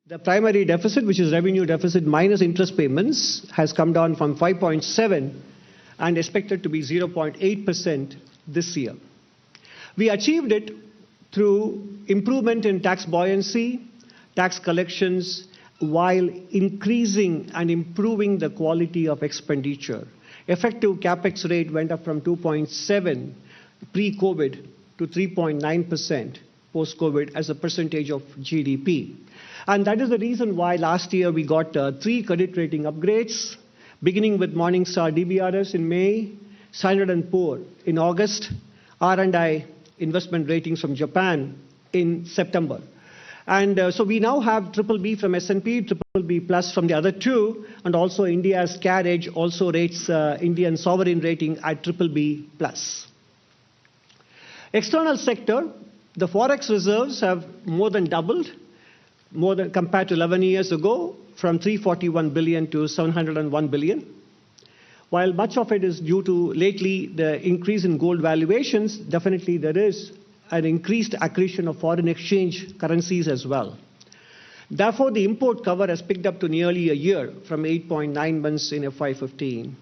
The primary deficit, which is revenue deficit minus interest payments, has come down from 5.7 and expected to be 0.8% this year. We achieved it through improvement in tax buoyancy, tax collections, while increasing and improving the quality of expenditure. Effective capex rate went up from 2.7 pre-COVID to 3.9% post-COVID as a percentage of GDP. And that is the reason why last year we got 3 credit rating upgrades, beginning with Morningstar DBRS in May, Standard & Poor in August, R&I investment ratings from Japan in September. And so we now have BBB from S&P, BBB plus from the other two, and also India's CARE Edge also rates Indian sovereign rating at BBB plus. External sector, the forex reserves have more than doubled, compared to 11 years ago, from 341 billion to 701 billion. While much of it is due to lately the increase in gold valuations, definitely there is an increased accretion of foreign exchange currencies as well. Therefore, the import cover has picked up to nearly a year from 8.9 months in FY15.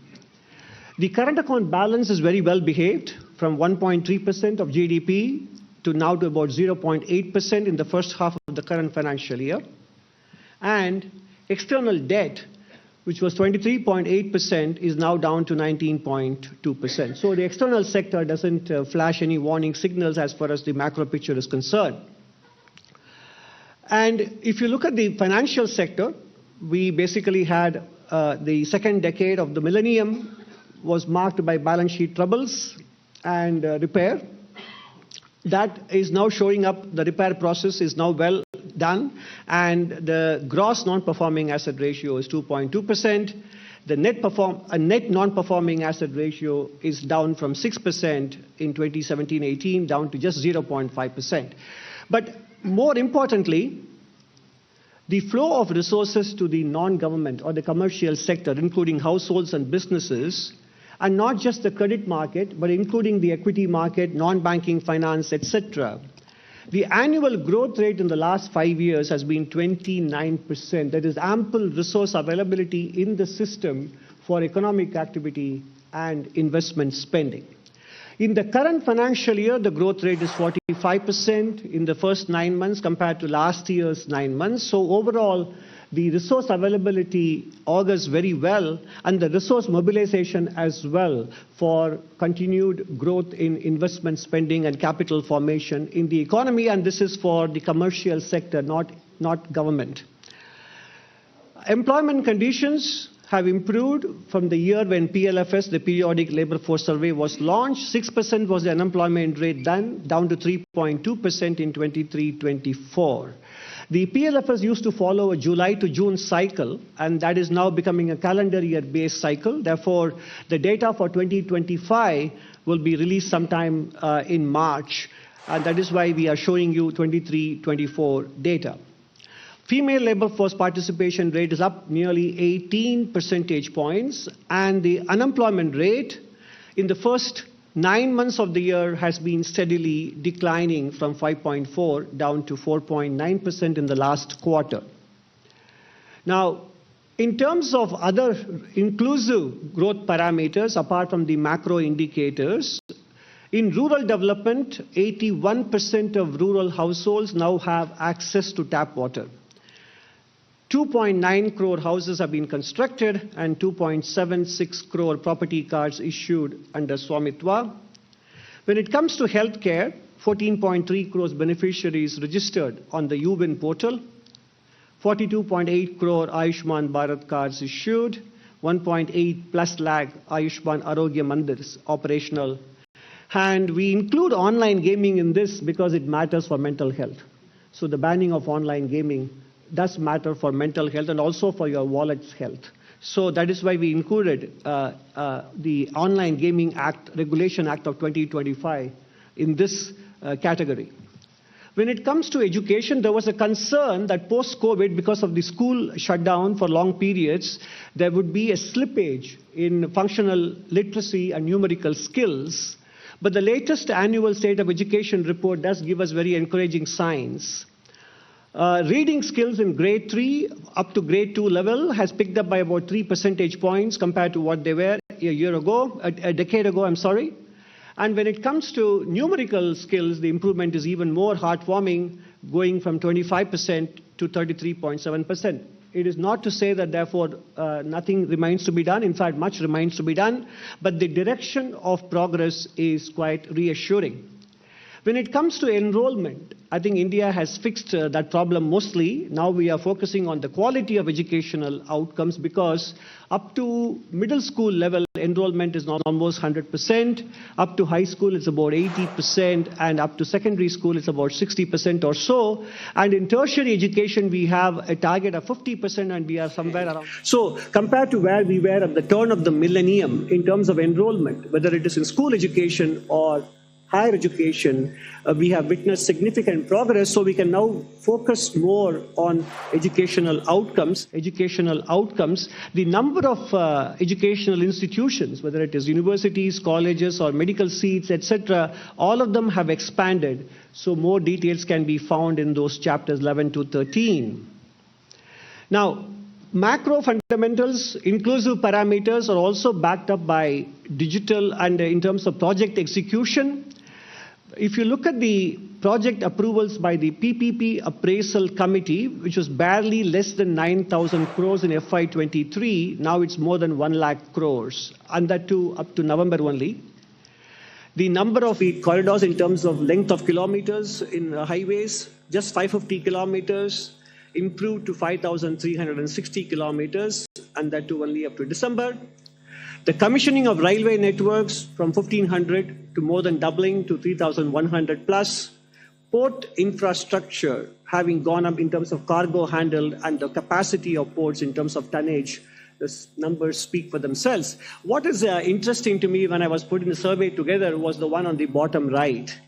The current account balance is very well behaved, from 1.3% of GDP to now to about 0.8% in the first half of the current financial year. And external debt, which was 23.8%, is now down to 19.2%. So the external sector doesn't flash any warning signals as far as the macro picture is concerned. And if you look at the financial sector, we basically had the second decade of the millennium was marked by balance sheet troubles and repair. That is now showing up. The repair process is now well done, and the gross non-performing asset ratio is 2.2%. The net non-performing asset ratio is down from 6% in 2017-18 down to just 0.5%. But more importantly, the flow of resources to the non-government or the commercial sector, including households and businesses, and not just the credit market, but including the equity market, non-banking finance, etc. The annual growth rate in the last 5 years has been 29%. There is ample resource availability in the system for economic activity and investment spending. In the current financial year, the growth rate is 45% in the first 9 months compared to last year's 9 months. So overall, the resource availability augurs very well, and the resource mobilization as well for continued growth in investment spending and capital formation in the economy, and this is for the commercial sector, not government. Employment conditions have improved from the year when PLFS, the Periodic Labour Force Survey, was launched. 6% was the unemployment rate then, down to 3.2% in 23-24. The PLFS used to follow a July to June cycle, and that is now becoming a calendar year-based cycle. Therefore, the data for 2025 will be released sometime in March, and that is why we are showing you 23-24 data. Female labor force participation rate is up nearly 18 percentage points, and the unemployment rate in the first 9 months of the year has been steadily declining from 5.4 down to 4.9% in the last quarter. Now, in terms of other inclusive growth parameters, apart from the macro indicators, in rural development, 81% of rural households now have access to tap water. 2.9 crore houses have been constructed and 2.76 crore property cards issued under Swamitwa. When it comes to healthcare, 14.3 crores beneficiaries registered on the UWIN portal, 42.8 crore Ayushman Bharat cards issued, 1.8 plus lakh Ayushman Arogya Mandirs operational. And we include online gaming in this because it matters for mental health. So the banning of online gaming does matter for mental health and also for your wallet's health. So that is why we included the Online Gaming Act, Regulation Act of 2025 in this category. When it comes to education, there was a concern that post-COVID, because of the school shutdown for long periods, there would be a slippage in functional literacy and numerical skills. But the latest annual State of Education report does give us very encouraging signs. Reading skills in grade 3 up to grade 2 level has picked up by about 3 percentage points compared to what they were a decade ago, I'm sorry. And when it comes to numerical skills, the improvement is even more heartwarming, going from 25% to 33.7%. It is not to say that, therefore, nothing remains to be done. In fact, much remains to be done. But the direction of progress is quite reassuring. When it comes to enrollment, I think India has fixed that problem mostly. Now we are focusing on the quality of educational outcomes, because up to middle school level, enrollment is now almost 100%. Up to high school, it's about 80%. And up to secondary school, it's about 60% or so. And in tertiary education, we have a target of 50%, and we are somewhere around. So compared to where we were at the turn of the millennium in terms of enrollment, whether it is in school education or higher education, we have witnessed significant progress, so we can now focus more on educational outcomes. The number of educational institutions, whether it is universities, colleges, or medical seats, etc., all of them have expanded, so more details can be found in those chapters 11 to 13. Now, macro fundamentals, inclusive parameters are also backed up by digital and in terms of project execution. If you look at the project approvals by the PPP Appraisal Committee, which was barely less than 9,000 crores in FY23, now it's more than 1 lakh crores, and that too up to November only. The number of corridors in terms of length of kilometers in highways, just 550 kilometers, improved to 5,360 kilometers, and that too only up to December. The commissioning of railway networks from 1,500 to more than doubling to 3,100 plus. Port infrastructure having gone up in terms of cargo handled, and the capacity of ports in terms of tonnage. The numbers speak for themselves. What is interesting to me when I was putting the survey together was the one on the bottom right.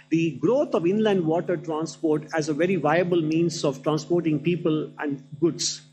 The growth of inland water transport as a very viable means of transporting people and goods.